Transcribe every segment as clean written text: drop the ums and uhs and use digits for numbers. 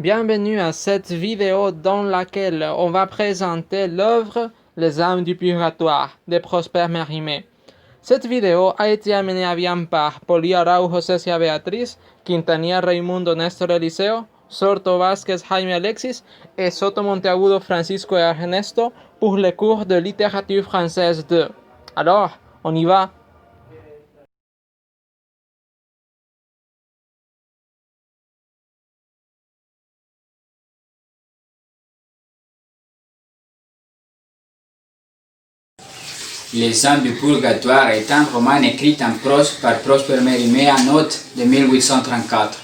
Bienvenue à cette vidéo dans laquelle on va présenter l'œuvre Les âmes du purgatoire de Prosper Mérimée. Cette vidéo a été amenée à bien par Poli Araujo Cecia Beatriz, Quintanilla Raimundo Néstor Eliseo, Sorto Vázquez Jaime Alexis et Soto Monteagudo Francisco et Ernesto pour les cours de littérature française 2. Alors, on y va. Les âmes du purgatoire est un roman écrit en prose par Prosper Mérimée en août de 1834.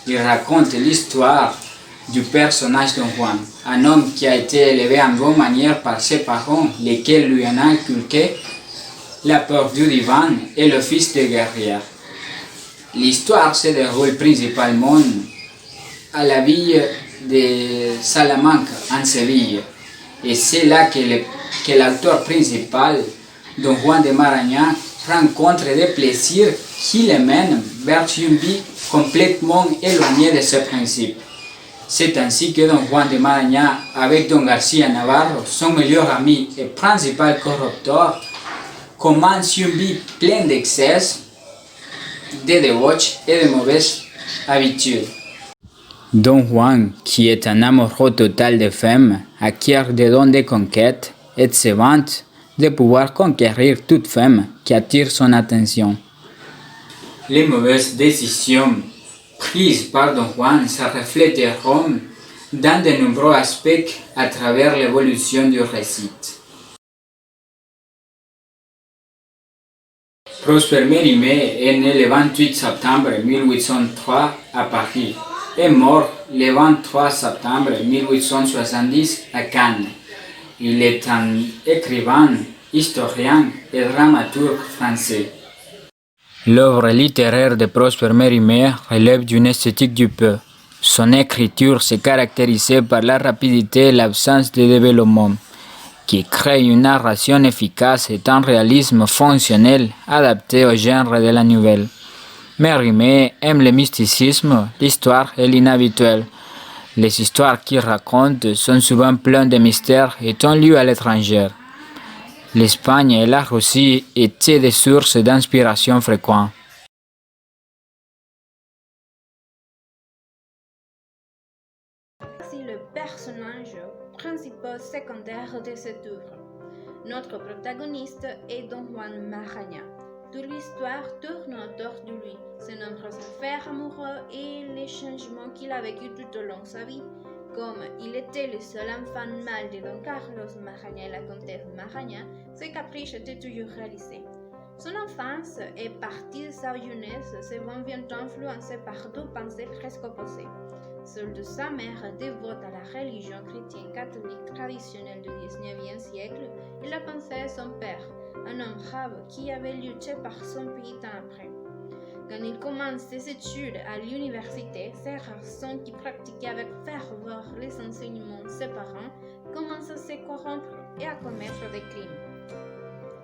Il raconte l'histoire du personnage Don Juan, un homme qui a été élevé en bonne manière par ses parents, lesquels lui ont inculqué la peur du divin et l'office de guerrier. L'histoire se déroule principalement à la ville de Salamanca, en Séville, et c'est là que l'auteur principal, Don Juan de Marañón, rencontre des plaisirs qui le mènent vers une vie complètement éloignée de ses principes. C'est ainsi que Don Juan de Marañón, avec Don Garcia Navarro, son meilleur ami et principal corrupteur, commence une vie pleine d'excès, de débauche et de mauvaises habitudes. Don Juan, qui est un amoureux total des femmes, acquiert des dons de conquête et se vante de pouvoir conquérir toute femme qui attire son attention. Les mauvaises décisions prises par Don Juan se reflèteront dans de nombreux aspects à travers l'évolution du récit. Prosper Mérimée est né le 28 septembre 1803 à Paris et mort le 23 septembre 1870 à Cannes. Il est un écrivain, historien et dramaturge français. L'œuvre littéraire de Prosper Mérimée relève d'une esthétique du peu. Son écriture se caractérisait par la rapidité et l'absence de développement, qui crée une narration efficace et un réalisme fonctionnel adapté au genre de la nouvelle. Mérimée aime le mysticisme, l'histoire et l'inhabituel. Les histoires qu'il raconte sont souvent pleines de mystères et ont lieu à l'étranger. L'Espagne et la Russie étaient des sources d'inspiration fréquentes. Voici le personnage principal secondaire de cette œuvre. Notre protagoniste est Don Juan Marañón. Toute l'histoire tourne autour de lui, ses nombreuses affaires amoureuses et les changements qu'il a vécu tout au long de sa vie. Comme il était le seul enfant mâle de Don Carlos Marañón et la comtesse Marañón, ses caprices étaient toujours réalisés. Son enfance et partie de sa jeunesse se vont bientôt influencées par deux pensées presque opposées. Celle de sa mère dévote à la religion chrétienne catholique traditionnelle du XIXe siècle et la pensée de son père, un homme brave qui avait lutté par son pays tant après. Quand il commence ses études à l'université, ses garçons qui pratiquaient avec ferveur les enseignements de ses parents commencent à se corrompre et à commettre des crimes.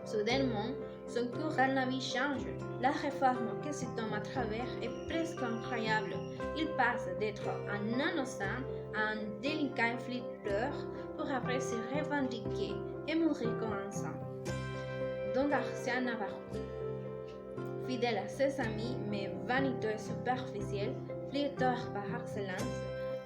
Soudainement, son cours dans la vie change. La réforme que cet homme à travers est presque incroyable. Il passe d'être un innocent à un délicat inflicteur pour après se revendiquer et mourir comme un saint. Don Garcia Navarro. Fidèle à ses amis, mais vaniteux et superficiel, flatteur par excellence,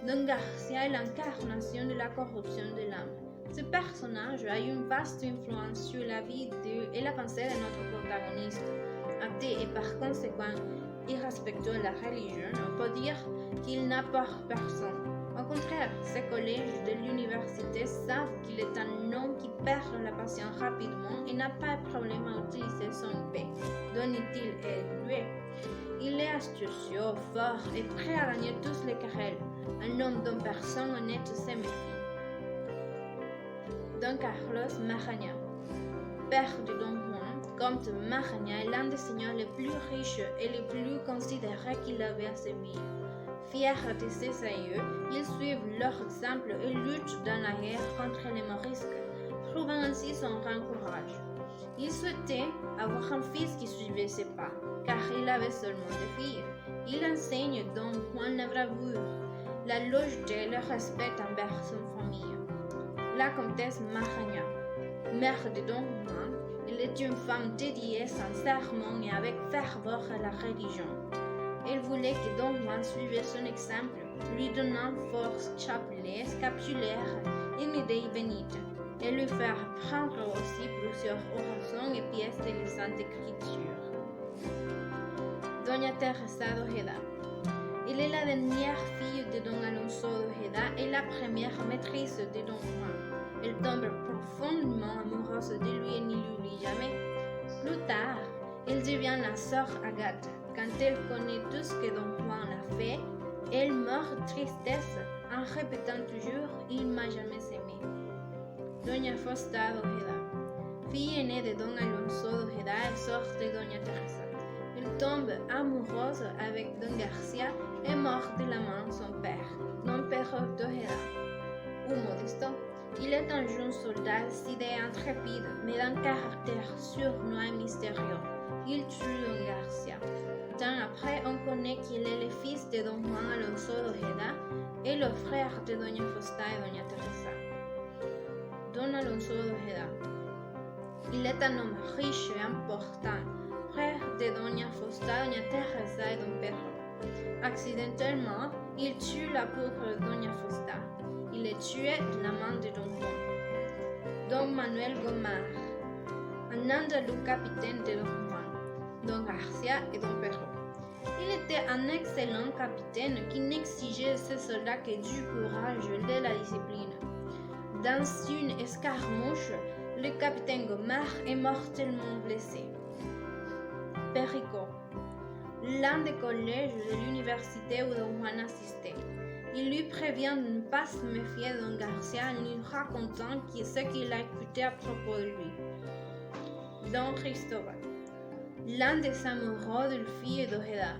Don Garcia est l'incarnation de la corruption de l'âme. Ce personnage a une vaste influence sur la vie et la pensée de notre protagoniste. Athée et par conséquent irrespectueux de la religion, on peut dire qu'il n'a peur personne. Au contraire, ses collèges de l'université savent qu'il est un homme qui perd la patience rapidement et n'a pas de problème à utiliser son épée, dont il est doué. Il est astucieux, fort et prêt à gagner tous les querelles, un homme dont personne honnête se méfie. Don Carlos Marañón. Père de Don Juan, comte Marañón est l'un des seigneurs les plus riches et les plus considérés qu'il avait à Séville. Fiers de ses aïeux, ils suivent leur exemple et luttent dans la guerre contre les morisques, prouvant ainsi son grand courage. Il souhaitait avoir un fils qui suivait ses pas, car il avait seulement des filles. Il enseigne Don Juan la bravoure, la loyauté et le respect envers son famille. La comtesse Maragna, mère de Don Juan, elle est une femme dédiée sincèrement et avec ferveur à la religion. Elle voulait que Don Juan suive son exemple, lui donnant force chapelets, scapulaires et médailles bénites, et lui faire apprendre aussi plusieurs orations et pièces de la Sainte Écriture. Doña Teresa d'Ojeda. Elle est la dernière fille de Don Alonso d'Ojeda et la première maîtresse de Don Juan. Elle tombe profondément amoureuse de lui et ne l'oublie jamais. Plus tard, elle devient la sœur Agathe. Quand elle connaît tout ce que Don Juan a fait, elle meurt de tristesse en répétant toujours « Il m'a jamais aimé ». Doña Fausta d'Ojeda. Fille aînée de Don Alonso d'Ojeda et sœur de Doña Teresa. Elle tombe amoureuse avec Don Garcia et meurt de la main de son père, Don Pedro d'Ojeda. Ou Modesto. Il est un jeune soldat d'idées intrépide, mais d'un caractère sournois et mystérieux. Il tue Don Garcia. Temps après, on connaît qu'il est le fils de Don Juan Alonso d'Ojeda et le frère de Doña Fausta et Doña Teresa. Don Alonso d'Ojeda. Il est un homme riche et important, frère de Doña Fausta, Doña Teresa et Don Pedro. Accidentellement, il tue la pauvre Doña Fausta. Il est tué de la main de Don Juan. Don Manuel Gomar, un andalou capitaine de Don Juan, Don Garcia et Don Pedro. Il était un excellent capitaine qui n'exigeait de ses soldats que du courage et de la discipline. Dans une escarmouche, le capitaine Gomar est mortellement blessé. Perico, l'un des collèges de l'université où Don Juan assistait. Il lui prévient de ne pas se méfier de Don Garcia en lui racontant ce qu'il a écouté à propos de lui. Don Cristobal, l'un des amoureux de la fille d'Ojeda.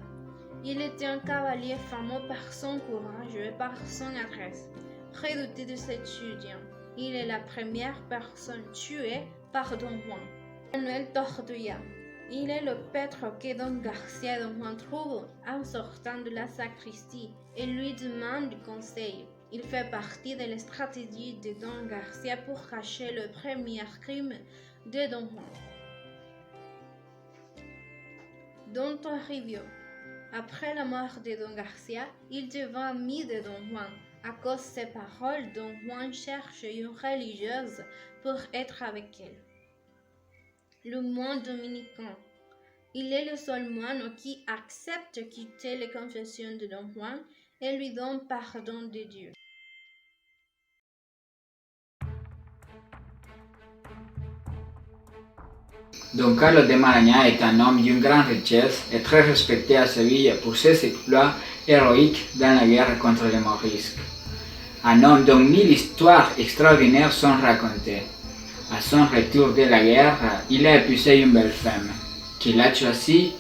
Il était un cavalier fameux par son courage et par son adresse, redouté de ses étudiants. Il est la première personne tuée par Don Juan. Manuel Tortuya. Il est le pêtre que Don Garcia et Don Juan trouvent en sortant de la sacristie et lui demande du conseil. Il fait partie de la stratégie de Don Garcia pour cacher le premier crime de Don Juan. Don Toribio. Après la mort de Don Garcia, il devint ami de Don Juan. À cause de ses paroles, Don Juan cherche une religieuse pour être avec elle. Le moine dominicain. Il est le seul moine qui accepte quitter les confessions de Don Juan et lui donne pardon de Dieu. Don Carlos de Maraña est un homme d'une grande richesse et très respecté à Séville pour ses exploits héroïques dans la guerre contre les Morisques. Un homme dont 1000 histoires extraordinaires sont racontées. À son retour de la guerre, il a épousé une belle femme, qu'il a choisie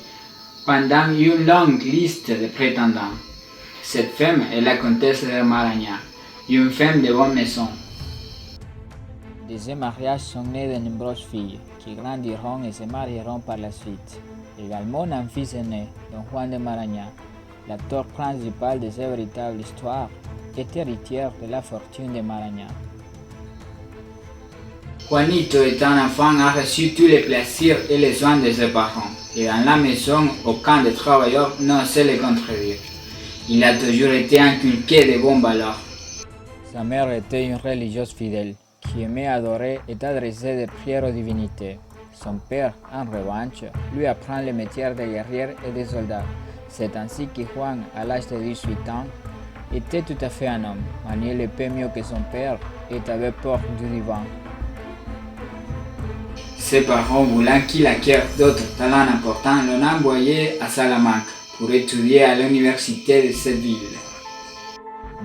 pendant une longue liste de prétendants. Cette femme est la comtesse de Maraña, une femme de bonne maison. De ce mariage sont nées de nombreuses filles, qui grandiront et se marieront par la suite. Également un fils aîné, Don Juan de Maraña, l'acteur principal de cette véritable histoire, est héritier de la fortune de Maraña. Juanito, étant enfant, a reçu tous les plaisirs et les soins de ses parents, et dans la maison, aucun des travailleurs n'osait le contredire. Il a toujours été inculqué de bonnes valeurs. Sa mère était une religieuse fidèle, qui aimait adorer et adresser des prières aux divinités. Son père, en revanche, lui apprend le métier de guerrier et de soldat. C'est ainsi que Juan, à l'âge de 18 ans, était tout à fait un homme, maniait l'épée mieux que son père et avait peur du divin. Ses parents, voulant qu'il acquiert d'autres talents importants, l'ont envoyé à Salamanque pour étudier à l'université de cette ville.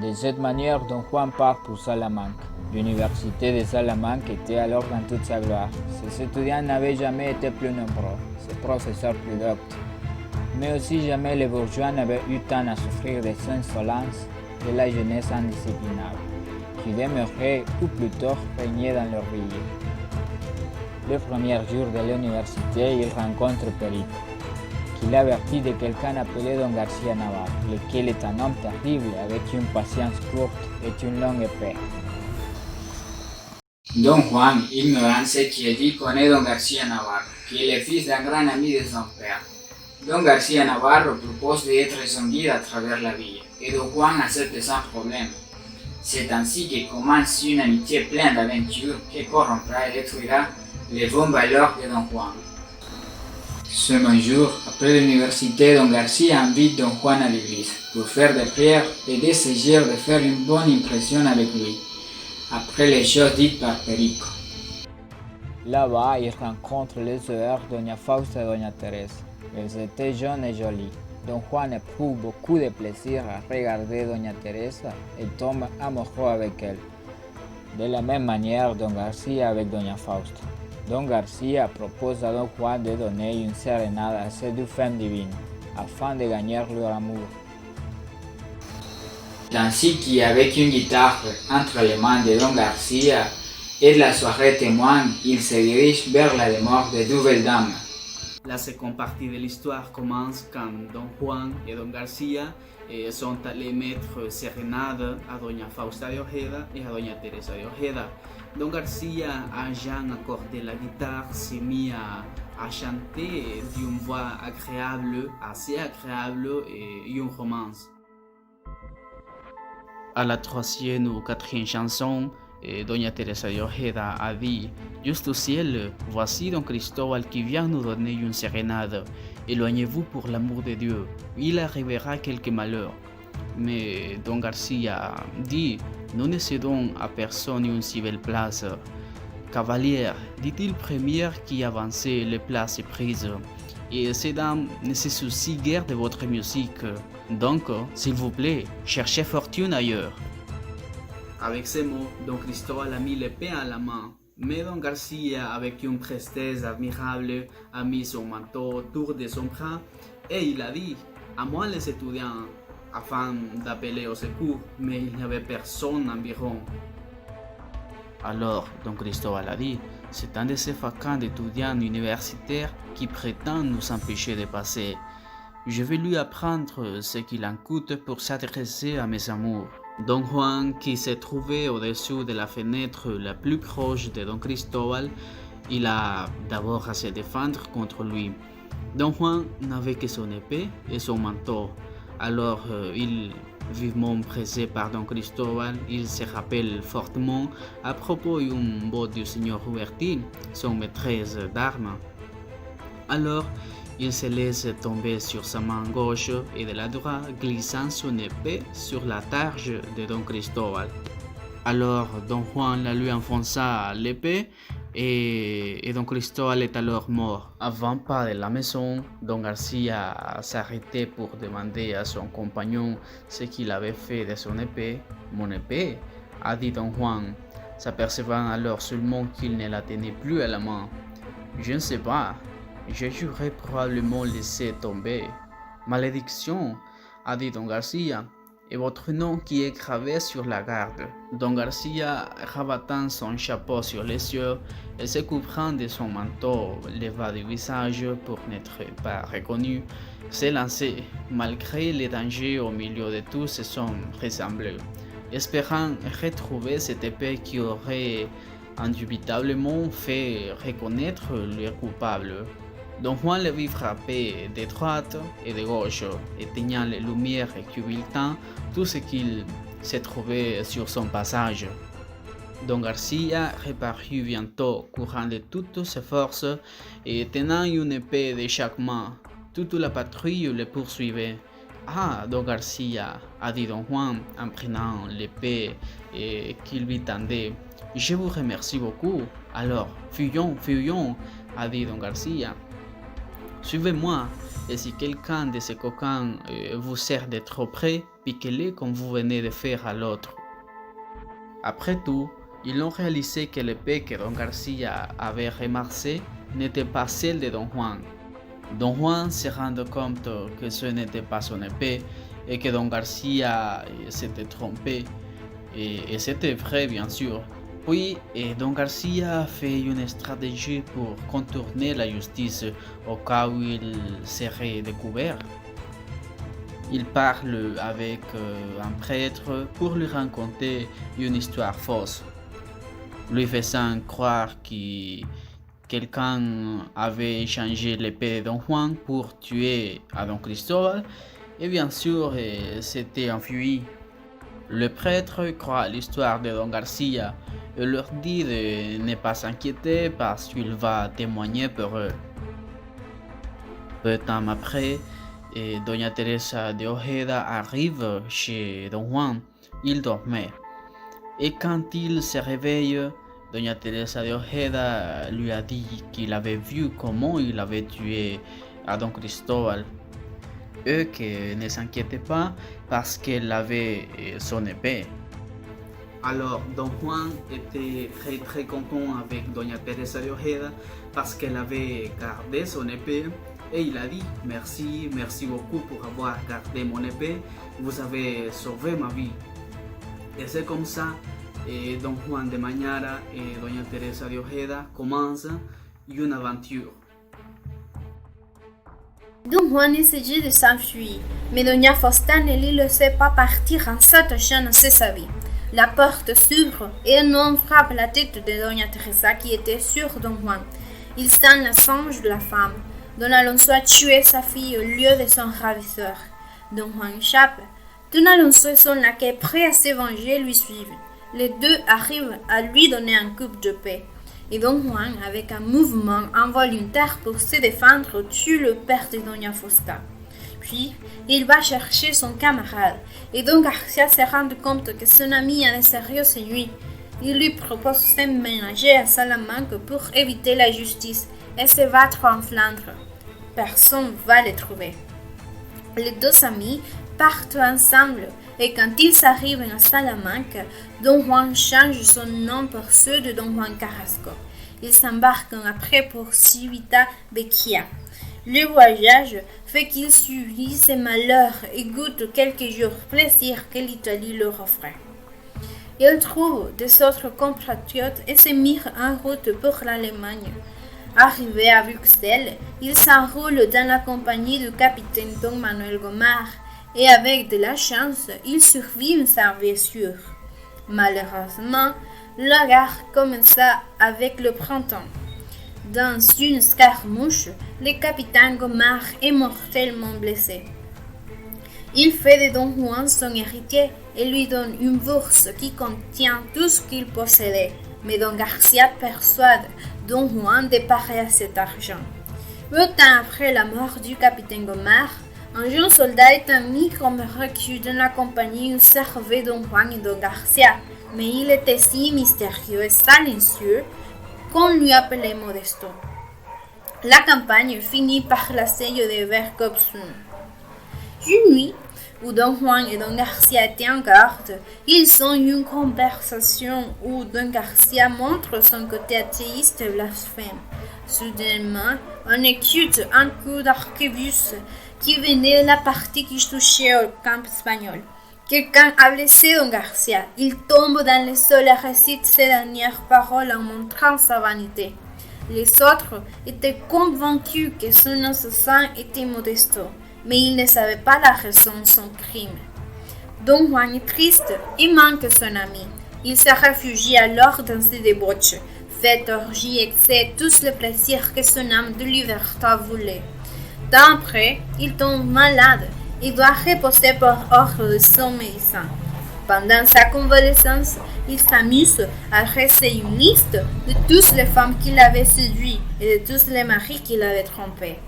De cette manière, Don Juan part pour Salamanque. L'université de Salamanque était alors dans toute sa gloire. Ses étudiants n'avaient jamais été plus nombreux, ses professeurs plus doctes. Mais aussi jamais les bourgeois n'avaient eu temps à souffrir des insolences de la jeunesse indisciplinable, qui demeurait ou plutôt régnait dans leur ville. Le premier jour de l'université, il rencontre Perico. qu'il avertit de quelqu'un appelé Don Garcia Navarro, lequel est un homme terrible avec une patience courte et une longue épée. Don Juan, ignorant ce qui est dit, connaît Don Garcia Navarro, qui est le fils d'un grand ami de son père. Don Garcia Navarro propose d'être son guide à travers la vie, et Don Juan accepte sans problème. C'est ainsi que commence une amitié pleine d'aventures qui corrompra et détruira les bonnes valeurs de Don Juan. Ce même jour, après l'université, Don Garcia invite Don Juan à l'église pour faire des prières et d'essayer de faire une bonne impression avec lui, après les choses dites par Perico. Là-bas, il rencontre les sœurs Doña Fausta et Doña Teresa. Elles étaient jeunes et jolies. Don Juan éprouve beaucoup de plaisir à regarder Doña Teresa et tombe amoureux avec elle. De la même manière, Don Garcia avec Doña Fausta. Don Garcia propose à Don Juan de donner une sérénade à ces deux femmes divines, afin de gagner leur amour. Ainsi qu'avec une guitare entre les mains de Don Garcia et de la soirée témoin, il se dirige vers la demeure de deux belles dames. La seconde partie de l'histoire commence quand Don Juan et Don Garcia sont allés mettre sérénade à Doña Fausta de Ojeda et à Doña Teresa de Ojeda. Don Garcia, ayant accordé la guitare, s'est mis à chanter d'une voix agréable, assez agréable et une romance. À la troisième ou quatrième chanson, Doña Teresa de Ojeda a dit: Juste au ciel, voici Don Cristóbal qui vient nous donner une sérénade. Éloignez-vous pour l'amour de Dieu, il arrivera quelque malheur. Mais Don Garcia dit: Nous ne cédons à personne une si belle place. Cavalière, dit-il premier qui avançait, les places prises. Et ces dames ne se soucient guère de votre musique. Donc, s'il vous plaît, cherchez fortune ailleurs. Avec ces mots, Don Cristóbal a mis l'épée à la main. Mais Don Garcia, avec une prestesse admirable, a mis son manteau autour de son bras et il a dit: À moi les étudiants, afin d'appeler au secours, mais il n'y avait personne environ. Alors, Don Cristóbal a dit: C'est un de ces faquins d'étudiants universitaires qui prétend nous empêcher de passer. Je vais lui apprendre ce qu'il en coûte pour s'adresser à mes amours. Don Juan, qui se trouvait au-dessus de la fenêtre la plus proche de Don Cristóbal, il a d'abord à se défendre contre lui. Don Juan n'avait que son épée et son manteau. Alors, vivement pressé par Don Cristóbal, il se rappelle fortement à propos d'une botte du Seigneur Hubertin, son maîtresse d'armes. Alors, il se laisse tomber sur sa main gauche et de la droite, glissant son épée sur la targe de Don Cristóbal. Alors, Don Juan la lui enfonça l'épée et Don Cristóbal est alors mort. Avant pas de la maison, Don Garcia s'arrêtait pour demander à son compagnon ce qu'il avait fait de son épée. Mon épée, a dit Don Juan, s'apercevant alors seulement qu'il ne la tenait plus à la main. Je ne sais pas. J'aurais probablement laissé tomber. Malédiction, a dit Don Garcia, et votre nom qui est gravé sur la garde. Don Garcia, rabattant son chapeau sur les yeux et se couvrant de son manteau le bas du visage pour n'être pas reconnu, s'est lancé, malgré les dangers au milieu de tous ces hommes ressemblés, espérant retrouver cette épée qui aurait indubitablement fait reconnaître le coupable. Don Juan le vit frapper de droite et de gauche, éteignant les lumières et culbutant tout ce qu'il se trouvait sur son passage. Don Garcia reparut bientôt, courant de toutes ses forces et tenant une épée de chaque main. Toute la patrouille le poursuivait. Ah, Don Garcia, a dit Don Juan en prenant l'épée qu'il lui tendait. Je vous remercie beaucoup. Alors, fuyons, a dit Don Garcia. Suivez-moi, et si quelqu'un de ces coquins vous sert de trop près, piquez-les comme vous venez de faire à l'autre. Après tout, ils ont réalisé que l'épée que Don Garcia avait ramassée n'était pas celle de Don Juan. Don Juan se rendit compte que ce n'était pas son épée et que Don Garcia s'était trompé. Et c'était vrai, bien sûr. Puis, Don Garcia fait une stratégie pour contourner la justice au cas où il serait découvert. Il parle avec un prêtre pour lui raconter une histoire fausse, lui faisant croire que quelqu'un avait échangé l'épée de Don Juan pour tuer à Don Cristóbal et bien sûr s'était enfui. Le prêtre croit à l'histoire de Don Garcia et leur dit de ne pas s'inquiéter parce qu'il va témoigner pour eux. Peu de temps après, Doña Teresa de Ojeda arrive chez Don Juan. Il dormait. Et quand il se réveille, Doña Teresa de Ojeda lui a dit qu'il avait vu comment il avait tué à Don Cristóbal. Eux que ne s'inquiétaient pas parce qu'elle avait son épée. Alors Don Juan était très content avec Doña Teresa de Ojeda parce qu'elle avait gardé son épée et il a dit merci beaucoup pour avoir gardé mon épée, vous avez sauvé ma vie. Et c'est comme ça Don Juan de Mañara et Doña Teresa de Ojeda commencent une aventure. Don Juan essayait de s'enfuir, mais Doña Fausta ne le laissait pas partir en s'attachant à sa vie. La porte s'ouvre et un homme frappe la tête de Doña Teresa qui était sur Don Juan. Il sent la songe de la femme. Don Alonso a tué sa fille au lieu de son ravisseur. Don Juan échappe. Don Alonso et son laquais prêts à se venger lui suivent. Les deux arrivent à lui donner un coup de paix. Et Don Juan, avec un mouvement involontaire pour se défendre, tue le père de Doña Fausta. Puis, il va chercher son camarade, et Don Garcia se rend compte que son ami a de sérieuses nuits. Il lui propose de s'emménager à Salamanque pour éviter la justice et se battre en Flandre. Personne ne va les trouver. Les deux amis partent ensemble, et quand ils arrivent à Salamanque, Don Juan change son nom pour ceux de Don Juan Carrasco. Ils s'embarquent après pour Civita Vecchia. Le voyage fait qu'ils subissent ses malheurs et goûtent quelques jours plaisir que l'Italie leur offrait. Ils trouvent des autres compatriotes et se mirent en route pour l'Allemagne. Arrivés à Bruxelles, ils s'enroulent dans la compagnie du capitaine Don Manuel Gomar et avec de la chance, ils survivent sans blessure. Malheureusement, la guerre commença avec le printemps. Dans une escarmouche, le capitaine Gomar est mortellement blessé. Il fait de Don Juan son héritier et lui donne une bourse qui contient tout ce qu'il possédait. Mais Don Garcia persuade Don Juan de parer à cet argent. Peu de temps après la mort du capitaine Gomar, un jeune soldat est mis comme recrue dans la compagnie où servaient Don Juan et Don Garcia, mais il était si mystérieux et silencieux qu'on lui appelait Modesto. La campagne finit par l'assaut de Vercopsun. Une nuit, où Don Juan et Don Garcia étaient en garde, ils ont eu une conversation où Don Garcia montre son côté athéiste et blasphème. Soudainement, on écoute un coup d'arquebus qui venait de la partie qui touchait au camp espagnol. Quelqu'un a blessé Don Garcia. Il tombe dans le sol et récite ses dernières paroles en montrant sa vanité. Les autres étaient convaincus que son assassin était Modesto, mais ils ne savaient pas la raison de son crime. Don Juan est triste et manque son ami. Il se réfugie alors dans ses débauches, fait orgie et excès tous les plaisirs que son âme de liberté voulait. Temps après, il tombe malade et doit reposer par ordre de son médecin. Pendant sa convalescence, il s'amuse à dresser une liste de toutes les femmes qu'il avait séduites et de tous les maris qu'il avait trompés.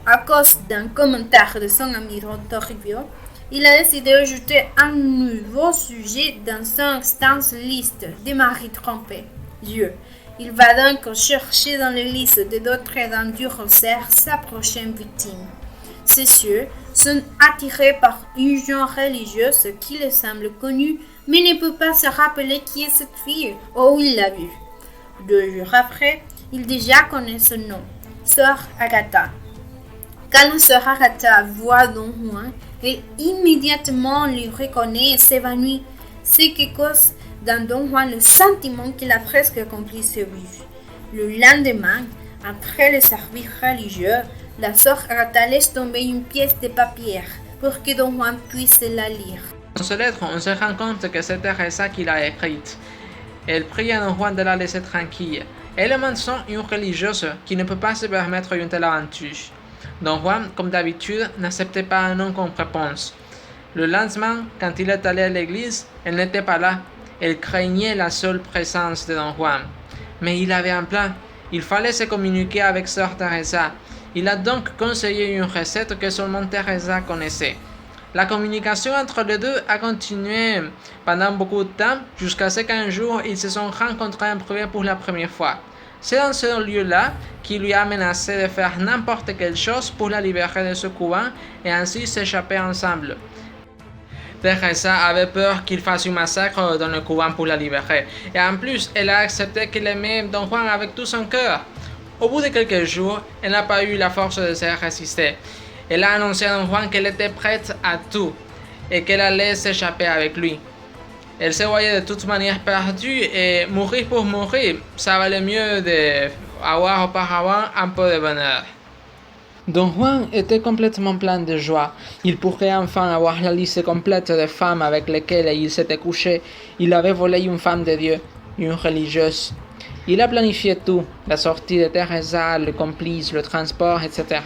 À cause d'un commentaire de son ami Toribio, il a décidé d'ajouter un nouveau sujet dans son extense liste de maris trompés. Dieu. Il va donc chercher dans les listes de d'autres dents du rosaire sa prochaine victime. Ces cieux sont attirés par une genre religieuse qui les semble connue, mais ne peut pas se rappeler qui est cette fille ou où il l'a vue. 2 jours après, il déjà connaît son nom, Sœur Agatha. Quand la Sœur Agatha voit Don Juan, elle immédiatement lui reconnaît et s'évanouit, ce qui cause dans Don Juan le sentiment qu'il a presque accompli ce but. Le lendemain, après le service religieux, la sœur Agatha laisse tomber une pièce de papier pour que Don Juan puisse la lire. Dans cette lettre, on se rend compte que c'est Teresa qui l'a écrite. Elle prie à Don Juan de la laisser tranquille. Elle mentionne une religieuse qui ne peut pas se permettre une telle aventure. Don Juan, comme d'habitude, n'acceptait pas un non comme réponse. Le lendemain, quand il est allé à l'église, elle n'était pas là. Elle craignait la seule présence de Don Juan. Mais il avait un plan. Il fallait se communiquer avec sœur Teresa. Il a donc conseillé une recette que seulement Teresa connaissait. La communication entre les deux a continué pendant beaucoup de temps, jusqu'à ce qu'un jour, ils se sont rencontrés en privé pour la première fois. C'est dans ce lieu-là qu'il lui a menacé de faire n'importe quelle chose pour la libérer de ce couvent et ainsi s'échapper ensemble. Teresa avait peur qu'il fasse un massacre dans le couvent pour la libérer, et en plus, elle a accepté qu'elle aimait Don Juan avec tout son cœur. Au bout de quelques jours, elle n'a pas eu la force de se résister. Elle a annoncé à Don Juan qu'elle était prête à tout et qu'elle allait s'échapper avec lui. Elle se voyait de toute manière perdue et mourir pour mourir, ça valait mieux d'avoir auparavant un peu de bonheur. Don Juan était complètement plein de joie. Il pourrait enfin avoir la liste complète des femmes avec lesquelles il s'était couché. Il avait volé une femme de Dieu, une religieuse. Il a planifié tout, la sortie de Teresa, le complice, le transport, etc.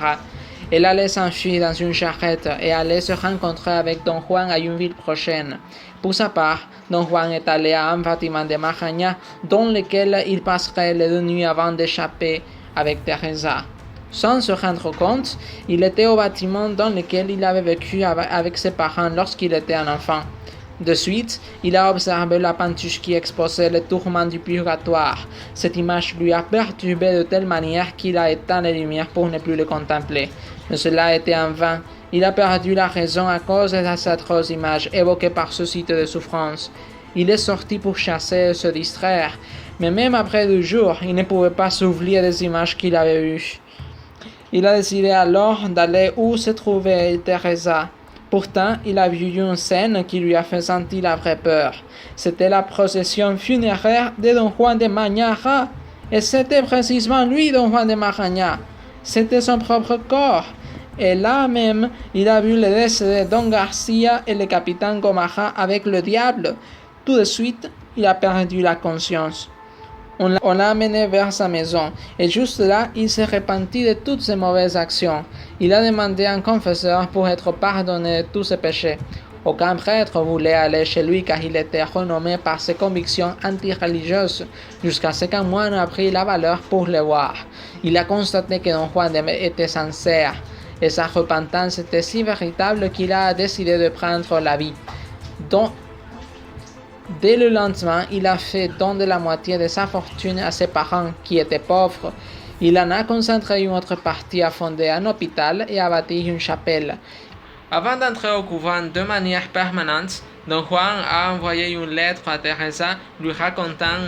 Elle allait s'enfuir dans une charrette et allait se rencontrer avec Don Juan à une ville prochaine. Pour sa part, Don Juan est allé à un bâtiment de Maraña dans lequel il passerait les 2 nuits avant d'échapper avec Teresa. Sans se rendre compte, il était au bâtiment dans lequel il avait vécu avec ses parents lorsqu'il était un enfant. De suite, il a observé la peinture qui exposait les tourments du purgatoire. Cette image lui a perturbé de telle manière qu'il a éteint les lumières pour ne plus le contempler. Mais cela a été en vain. Il a perdu la raison à cause de cette atroce image évoquée par ce site de souffrance. Il est sorti pour chasser et se distraire, mais même après 2 jours, il ne pouvait pas s'oublier des images qu'il avait vues. Il a décidé alors d'aller où se trouvait Teresa. Pourtant, il a vu une scène qui lui a fait sentir la vraie peur. C'était la procession funéraire de Don Juan de Maraña. Et c'était précisément lui, Don Juan de Maraña. C'était son propre corps. Et là même, il a vu le décès de Don Garcia et le capitaine Gomara avec le diable. Tout de suite, il a perdu la conscience. On l'a amené vers sa maison, et juste là, il s'est repenti de toutes ses mauvaises actions. Il a demandé un confesseur pour être pardonné de tous ses péchés. Aucun prêtre voulait aller chez lui car il était renommé par ses convictions anti-religieuses, jusqu'à ce qu'un moine a pris la valeur pour le voir. Il a constaté que Don Juan était sincère, et sa repentance était si véritable qu'il a décidé de prendre la vie. Dès le lendemain, il a fait don de la moitié de sa fortune à ses parents qui étaient pauvres. Il en a concentré une autre partie à fonder un hôpital et à bâtir une chapelle. Avant d'entrer au couvent de manière permanente, Don Juan a envoyé une lettre à Teresa lui racontant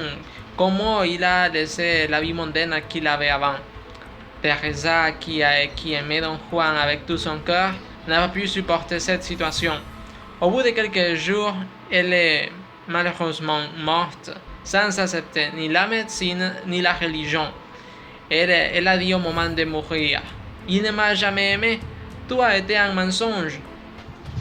comment il a laissé la vie mondaine qu'il avait avant. Teresa, qui aimait Don Juan avec tout son cœur, n'a pas pu supporter cette situation. Au bout de quelques jours, elle est malheureusement morte, sans accepter ni la médecine ni la religion. Elle a dit au moment de mourir, « Il ne m'a jamais aimé, tout a été un mensonge. »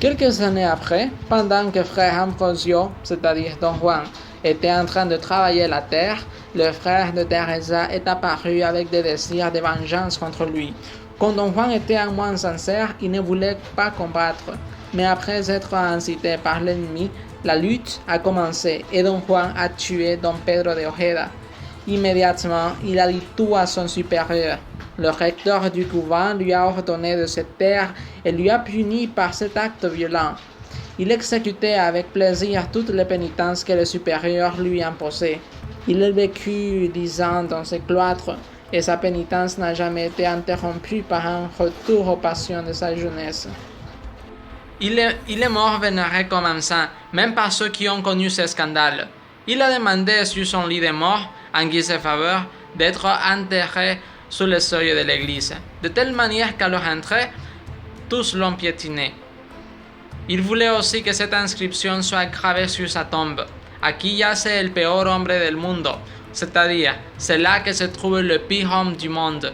Quelques années après, pendant que frère Ambrosio, c'est-à-dire Don Juan, était en train de travailler la terre, le frère de Teresa est apparu avec des désirs de vengeance contre lui. Quand Don Juan était un moine sincère, il ne voulait pas combattre. Mais après être incité par l'ennemi, la lutte a commencé et Don Juan a tué Don Pedro de Ojeda. Immédiatement, il a dit tout à son supérieur. Le recteur du couvent lui a ordonné de se taire et lui a puni par cet acte violent. Il exécutait avec plaisir toutes les pénitences que le supérieur lui imposait. Il a vécu 10 ans dans ce cloître et sa pénitence n'a jamais été interrompue par un retour aux passions de sa jeunesse. Il est mort vénéré comme un saint, même par ceux qui ont connu ce scandale. Il a demandé sur son lit de mort, en guise de faveur, d'être enterré sous le seuil de l'église, de telle manière qu'à leur entrée, tous l'ont piétiné. Il voulait aussi que cette inscription soit gravée sur sa tombe. Aquí yace el peor hombre del mundo, c'est-à-dire, c'est là que se trouve le pire homme du monde.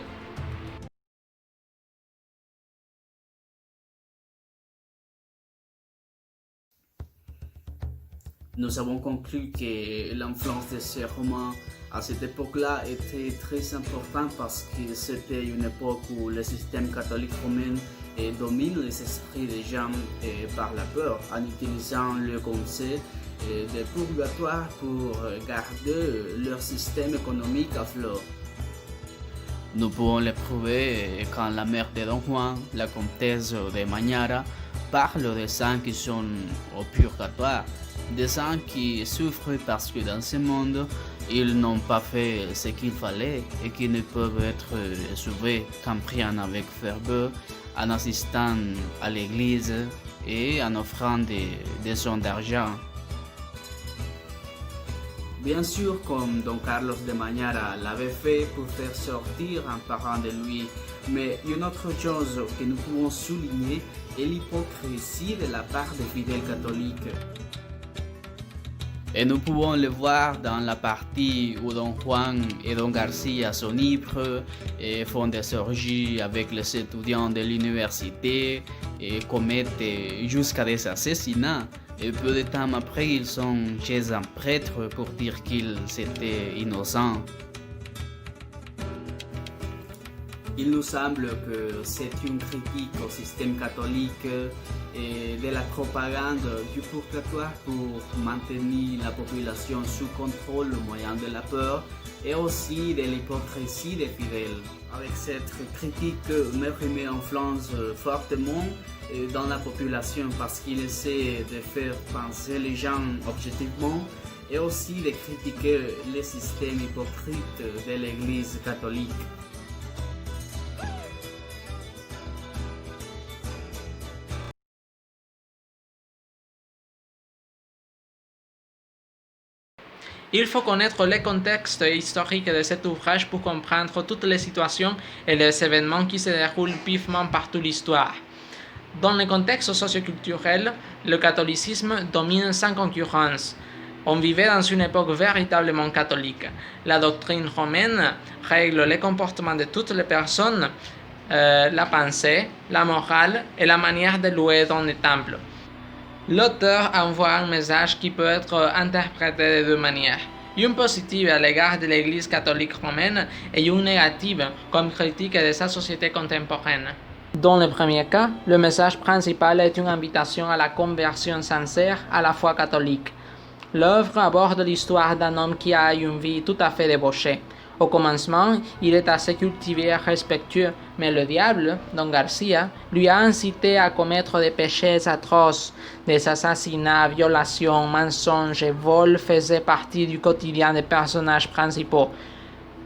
Nous avons conclu que l'influence de ce roman à cette époque-là était très importante parce que c'était une époque où le système catholique romain domine les esprits des gens par la peur en utilisant le concept de purgatoire pour garder leur système économique à flot. Nous pouvons le prouver quand la mère de Don Juan, la comtesse de Mañara, parle des gens qui sont au purgatoire, des gens qui souffrent parce que dans ce monde, ils n'ont pas fait ce qu'il fallait et qui ne peuvent être sauvés qu'en priant avec ferveur, en assistant à l'église et en offrant des sons d'argent. Bien sûr, comme Don Carlos de Mañara l'avait fait pour faire sortir un parent de lui, mais une autre chose que nous pouvons souligner est l'hypocrisie de la part des fidèles catholiques. Et nous pouvons le voir dans la partie où Don Juan et Don Garcia sont ivres et font des orgies avec les étudiants de l'université et commettent jusqu'à des assassinats. Et peu de temps après, ils sont chez un prêtre pour dire qu'ils étaient innocents. Il nous semble que c'est une critique au système catholique et de la propagande du purgatoire pour maintenir la population sous contrôle au moyen de la peur et aussi de l'hypocrisie des fidèles. Avec cette critique, Mérimée influence fortement dans la population parce qu'il essaie de faire penser les gens objectivement et aussi de critiquer le système hypocrite de l'Église catholique. Il faut connaître le contexte historique de cet ouvrage pour comprendre toutes les situations et les événements qui se déroulent vivement partout l'histoire. Dans le contexte socioculturel, le catholicisme domine sans concurrence. On vivait dans une époque véritablement catholique. La doctrine romaine règle le comportement de toutes les personnes, la pensée, la morale et la manière de louer dans les temples. L'auteur envoie un message qui peut être interprété de deux manières. Une positive à l'égard de l'Église catholique romaine et une négative comme critique de sa société contemporaine. Dans le premier cas, le message principal est une invitation à la conversion sincère à la foi catholique. L'œuvre aborde l'histoire d'un homme qui a une vie tout à fait débauchée. Au commencement, il est assez cultivé et respectueux, mais le diable, Don Garcia, lui a incité à commettre des péchés atroces. Des assassinats, violations, mensonges et vols faisaient partie du quotidien des personnages principaux.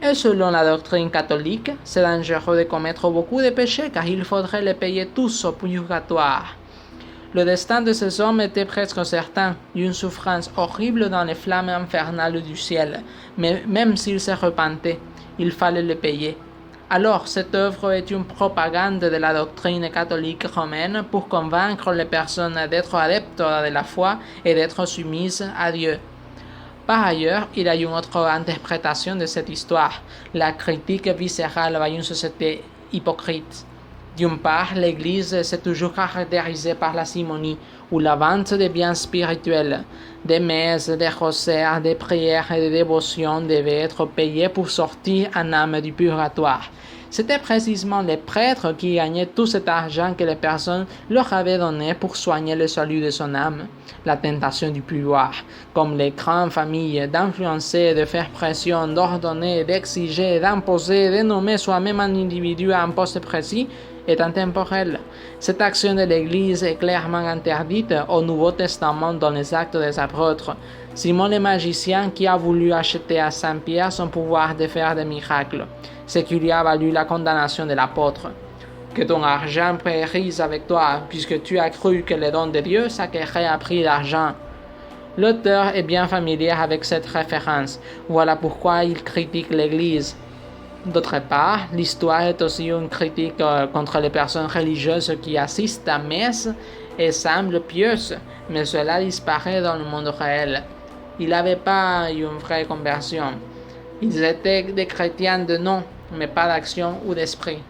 Et selon la doctrine catholique, c'est dangereux de commettre beaucoup de péchés car il faudrait les payer tous au purgatoire. Le destin de ces hommes était presque certain, d'une souffrance horrible dans les flammes infernales du ciel, mais même s'ils se repentaient, il fallait le payer. Alors, cette œuvre est une propagande de la doctrine catholique romaine pour convaincre les personnes d'être adeptes de la foi et d'être soumises à Dieu. Par ailleurs, il y a une autre interprétation de cette histoire, la critique viscérale à une société hypocrite. D'une part, l'Église s'est toujours caractérisée par la simonie, ou la vente des biens spirituels. Des messes, des rosaires, des prières et des dévotions devaient être payées pour sortir un âme du purgatoire. C'était précisément les prêtres qui gagnaient tout cet argent que les personnes leur avaient donné pour soigner le salut de son âme. La tentation du pouvoir, comme les grandes familles, d'influencer, de faire pression, d'ordonner, d'exiger, d'imposer, de nommer soi-même un individu à un poste précis, est intemporelle. Cette action de l'Église est clairement interdite au Nouveau Testament dans les Actes des Apôtres. Simon le magicien qui a voulu acheter à Saint Pierre son pouvoir de faire des miracles, ce qui lui a valu la condamnation de l'apôtre. Que ton argent périsse avec toi, puisque tu as cru que le don de Dieu s'acquérait à prix d'argent. L'auteur est bien familier avec cette référence. Voilà pourquoi il critique l'Église. D'autre part, l'histoire est aussi une critique contre les personnes religieuses qui assistent à messe et semblent pieuses, mais cela disparaît dans le monde réel. Ils n'avaient pas eu une vraie conversion. Ils étaient des chrétiens de nom, mais pas d'action ou d'esprit.